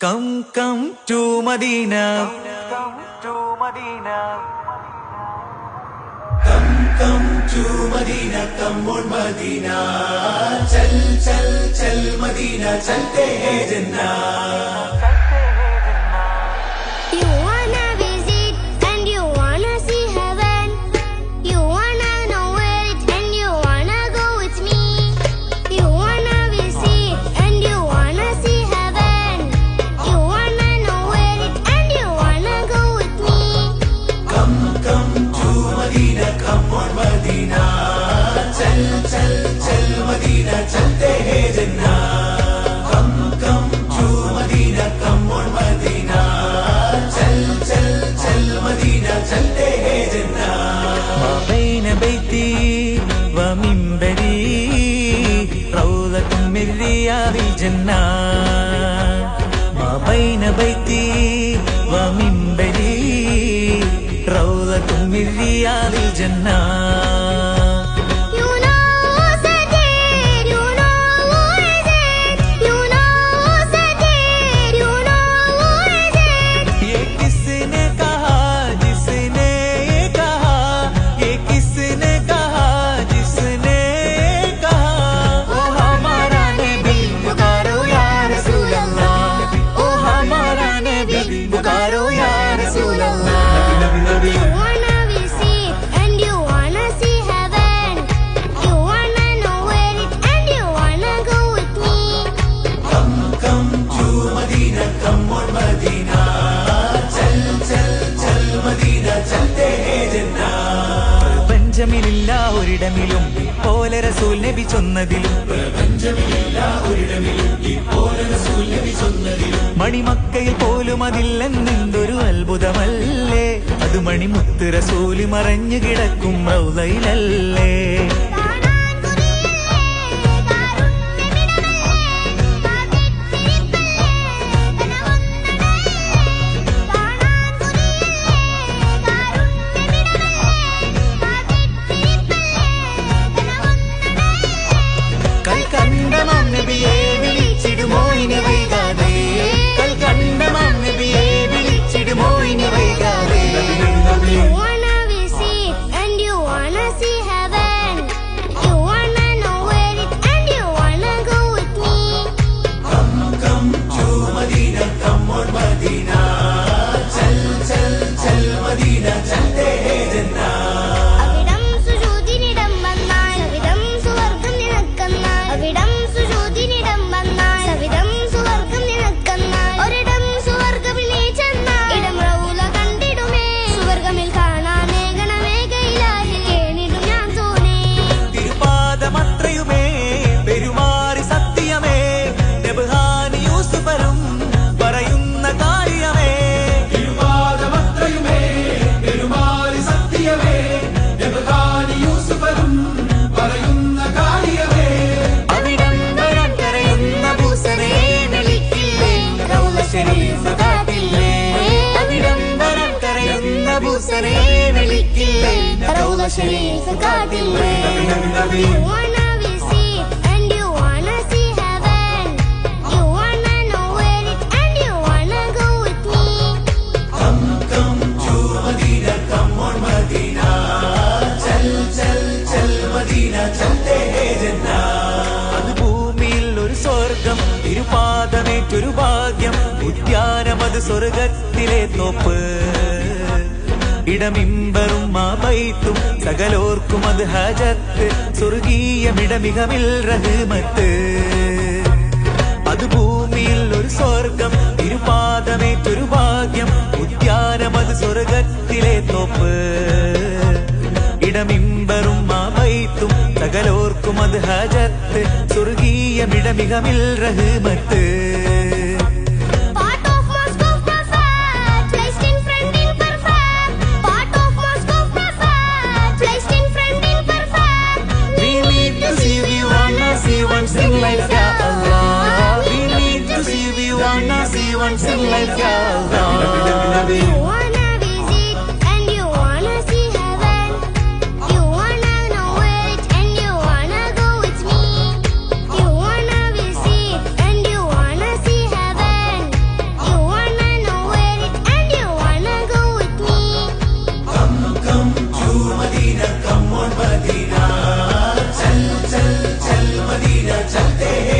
Come to Medina. Come to Medina, come on Medina. चल Medina, चलते हैं जन्नत. You wanna visit and you wanna see heaven. You wanna know it and you wanna go with me. You wanna visit and you wanna see heaven. You wanna know it and you wanna go with me. Come to Medina, come on Medina. चल Medina, चलते हैं जन्नत. Come to Medina, come on Medina. चल Medina, चलते हैं जन्नत. ما بين بيتي ومنبري روضة من رياض الجنة. ما بين بيتي ومنبري روضة من رياض الجنة. You know Sadir, you know who is it. You know Sadir, you know who is it. ये किसने कहा जिसने ये कहा, ये किसने कहा जिसने ये कहा. ओ हमारा नबी पुकारो या रसूल अल्लाह. ओ हमारा नबी पुकारो या रसूल अल्लाह. You wanna visit and you wanna see heaven. You wanna know it and you wanna go with me. Come to Medina, come on Medina. चल Medina, चलते हैं जन्नत. പ്രപഞ്ചമില്ല ഒരിടമിലും പോലെ റസൂൽ നബി ചൊന്നതിലും. പ്രപഞ്ചമില്ല ഒരിടമിലും പോലെ റസൂൽ നബി ചൊന്നതിലും. മണിമക്കയിൽ പോലും അതില്ലെന്നെന്തൊരു അത്ഭുതമല്ലേ. അത് മണിമുത്ത് റസൂല് മറഞ്ഞു കിടക്കും റൗളയിലല്ലേ. കാണാൻ കൊതിയല്ലേ കാരുണ്യമിടമല്ലേ കാത്തിരിപ്പല്ലേ കനവൊന്നടല്ലേ. കാണാൻ കൊതിയല്ലേ കാരുണ്യമിടമല്ലേ കാത്തിരിപ്പല്ലേ കനവൊന്നടല്ലേ. കൽക്കണ്ടമാം നബിയെ വിളിച്ചിടുമോ ഇനി വൈകാതെ. കൽക്കണ്ടമാം നബിയെ വിളിച്ചിടുമോ ഇനി വൈകാതെ. You wanna visit and you wanna see heaven. You wanna know it and you wanna go with me. Come to Medina, come on Medina. चल Medina, चलते हैं जन्नत. അവിടം സുജൂദിനിടം വന്നാൽ സവിധം സുവർഗം നിനക്കെന്നാൽ. അവിടം സുജൂദിനിടം വന്നാൽ സവിധം സുവർഗം നിനക്കെന്നാൽ. ഒരിടം സുവർഗമിൽ നീ ചെന്നാൽ ഇടം റൗള കണ്ടിടുമേ. സുവർഗമിൽ കാണാനേ ഗണമേകയിലായി കേണിടും ഞാൻ തോന്നേ. തിരുപാദമത്രയുമേ പെരുമാറി സത്യമേ. നബ്ഹാനി യൂസുഫരും പറയുന്ന കാര്യമേ. തിരുപാദമത്രയുമേ പെരുമാറി സത്യമേ. നബ്ഹാനി യൂസുഫരും പറയുന്ന കാര്യമേ. അവിടം വരാൻ കരയുന്ന ഭൂസനെ വിളിക്കില്ലേ റൗള ശരീഫ് കാട്ടില്ലേ. അവിടം വരാൻ കരയുന്ന ഭൂസനെ വിളിക്കില്ലേ റൗള Sharif കാട്ടില്ലേ. You wanna visit and you wanna see heaven. You wanna know it and you wanna go with me. Come to Medina, come on Medina. चल Medina, चलते हैं जन्नत. അത് ഭൂമിയിൽ ഒരു സ്വർഗം, തിരുപാദമേറ്റൊരു ഭാഗ്യം. ഉദ്യാനമത് സ്വർഗത്തിലെ തോപ്പ്. ഇടമിമ്പറും മാബൈത്തും സകലോർക്കും അത് ഹജത്ത്. സ്വർഗീയമിടമികമിൽ റഹ്മത്ത്. അത് ഭൂമിയിൽ ഒരു സ്വർഗം, തിരുപാദമേറ്റൊരു ഭാഗ്യം. ഉദ്യാനമത് സ്വർഗത്തിലെ തോപ്പ്. ഇടമിമ്പറും മാബൈത്തും സകലോർക്കും അത് ഹജത്ത്. സ്വർഗീയമിടമികമിൽ റഹ്മത്ത്. Part of mosque of Prophet, placed in front in perfect. Part of mosque of Prophet, placed in front in perfect. We need to see, we wanna see once in life, ya Allah. We need to see, we wanna see once in life, ya Allah. You wanna visit and you wanna see heaven. You wanna know it and you wanna go with me. You wanna visit and you wanna see heaven. चलते हैं